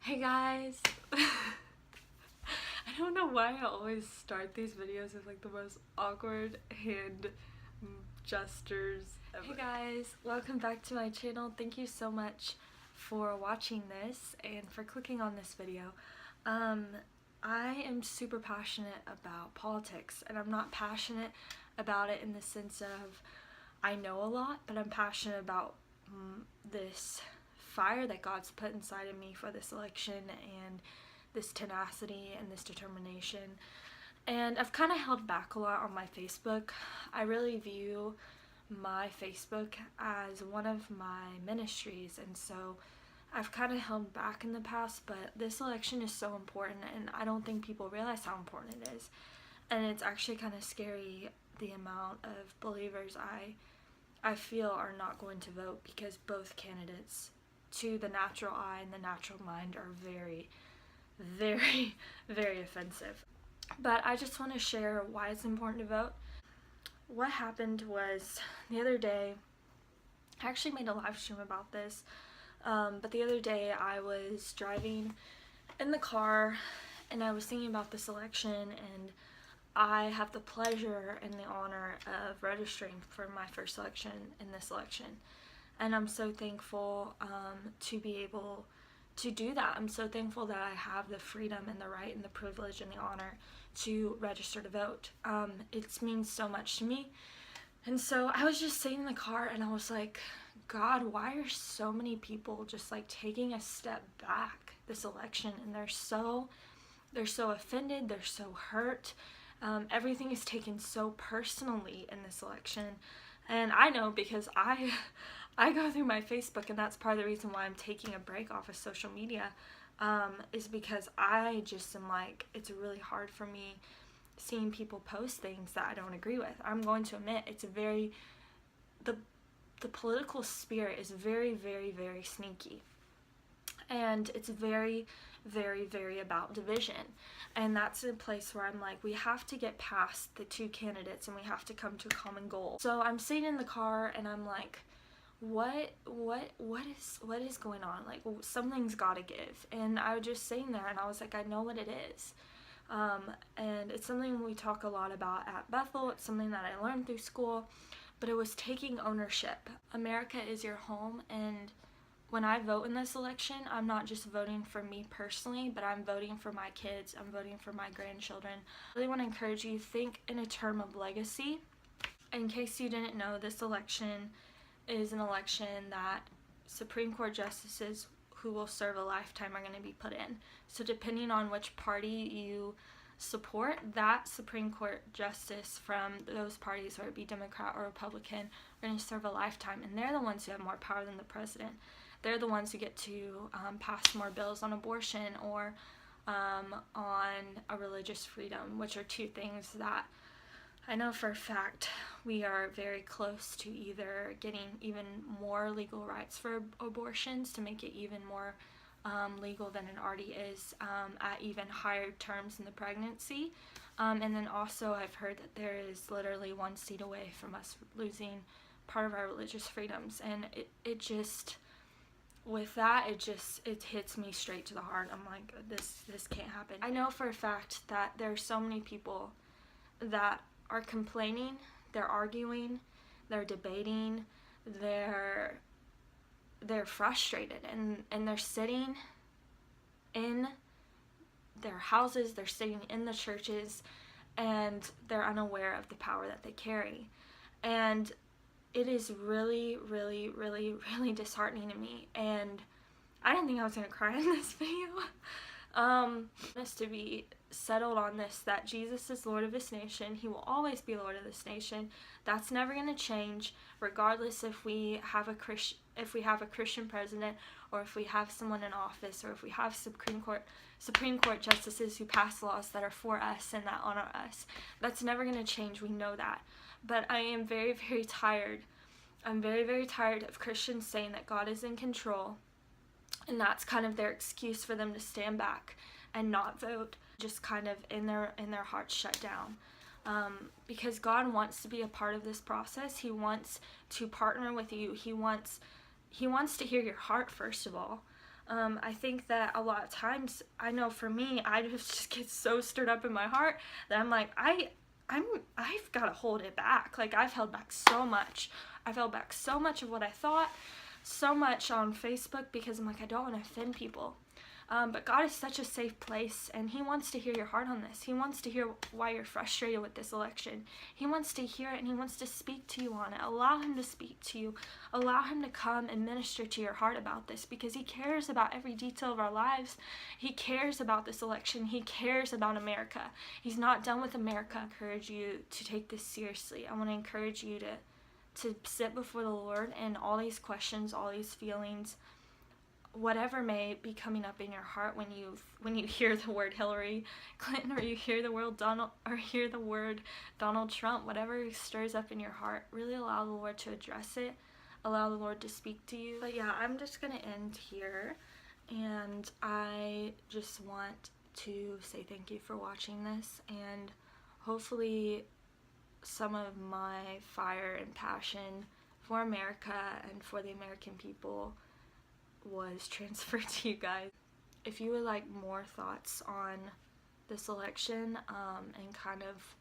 Hey guys! I don't know why I always start these videos with like the most awkward hand gestures ever. Hey guys, welcome back to my channel. Thank you so much for watching this and for clicking on this video. I am super passionate about politics, and I'm not passionate about it in the sense of I know a lot, but I'm passionate about this fire that God's put inside of me for this election and this tenacity and this determination. And I've kind of held back a lot on my Facebook. I really view my Facebook as one of my ministries, and so I've kind of held back in the past, but this election is so important, and I don't think people realize how important it is. And it's actually kind of scary the amount of believers I feel are not going to vote, because both candidates, to the natural eye and the natural mind, are very, very, very offensive. But I just want to share why it's important to vote. What happened was, the other day, I actually made a live stream about this, but the other day I was driving in the car and I was thinking about this election, and I have the pleasure and the honor of registering for my first election in this election. And I'm so thankful to be able to do that. I'm so thankful that I have the freedom and the right and the privilege and the honor to register to vote. It means so much to me. And so I was just sitting in the car and I was like, God, why are so many people just like taking a step back this election? And they're so offended, they're so hurt. Everything is taken so personally in this election. And I know, because I go through my Facebook, and that's part of the reason why I'm taking a break off of social media, is because I just am like, it's really hard for me seeing people post things that I don't agree with. I'm going to admit, it's the political spirit is very, very, very sneaky. And it's very, very, very about division. And that's a place where I'm like, we have to get past the two candidates and we have to come to a common goal. So I'm sitting in the car and I'm like, what is going on? Like, something's gotta give. And I was just sitting there and I was like, I know what it is. And it's something we talk a lot about at Bethel. It's something that I learned through school, but it was taking ownership. America is your home, and when I vote in this election, I'm not just voting for me personally, but I'm voting for my kids, I'm voting for my grandchildren. I really want to encourage you, think in a term of legacy. In case you didn't know, this election is an election that Supreme Court justices who will serve a lifetime are going to be put in. So depending on which party you support, that Supreme Court justice from those parties, whether it be Democrat or Republican, are going to serve a lifetime, and they're the ones who have more power than the president. They're the ones who get to pass more bills on abortion or on a religious freedom, which are two things that I know for a fact we are very close to either getting even more legal rights for abortions, to make it even more legal than it already is, at even higher terms in the pregnancy. And then also I've heard that there is literally one seat away from us losing part of our religious freedoms. And it just, with that, it hits me straight to the heart. I'm like, this can't happen. I know for a fact that there are so many people that are complaining, they're arguing, they're debating, they're frustrated, and they're sitting in their houses, they're sitting in the churches, and they're unaware of the power that they carry. And it is really, really, really, really disheartening to me, and I didn't think I was going to cry in this video. Just to be settled on this, that Jesus is Lord of this nation. He will always be Lord of this nation. That's never going to change, regardless if we have a Christian president, or if we have someone in office, or if we have Supreme Court justices who pass laws that are for us and that honor us. That's never going to change. We know that. But I am very, very tired. I'm very, very tired of Christians saying that God is in control, and that's kind of their excuse for them to stand back and not vote, just kind of in their hearts shut down. Because God wants to be a part of this process. He wants to partner with you. He wants to hear your heart, first of all. I think that a lot of times, I know for me, I just get so stirred up in my heart that I'm like, I've got to hold it back. Like, I've held back so much. I've held back so much of what I thought, so much on Facebook, because I'm like, I don't want to offend people. But God is such a safe place, and He wants to hear your heart on this. He wants to hear why you're frustrated with this election. He wants to hear it, and He wants to speak to you on it. Allow Him to speak to you. Allow Him to come and minister to your heart about this, because He cares about every detail of our lives. He cares about this election. He cares about America. He's not done with America. I encourage you to take this seriously. I want to encourage you to sit before the Lord, and all these questions, all these feelings, whatever may be coming up in your heart when you hear the word Hillary Clinton, or you hear the word Donald Trump, whatever stirs up in your heart, really allow the Lord to address it. Allow the Lord to speak to you. But yeah, I'm just gonna end here, and I just want to say thank you for watching this, and hopefully some of my fire and passion for America and for the American people was transferred to you guys. If you would like more thoughts on this election, and kind of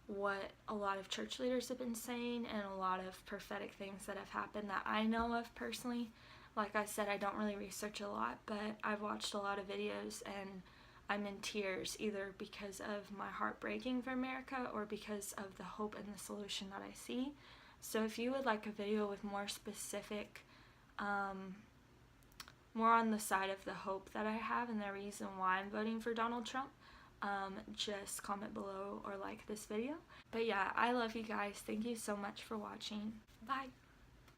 what a lot of church leaders have been saying, and a lot of prophetic things that have happened that I know of personally, like I said, I don't really research a lot, but I've watched a lot of videos, and I'm in tears, either because of my heart breaking for America, or because of the hope and the solution that I see. So if you would like a video with more specific, more on the side of the hope that I have and the reason why I'm voting for Donald Trump, just comment below or like this video. But yeah, I love you guys. Thank you so much for watching. Bye.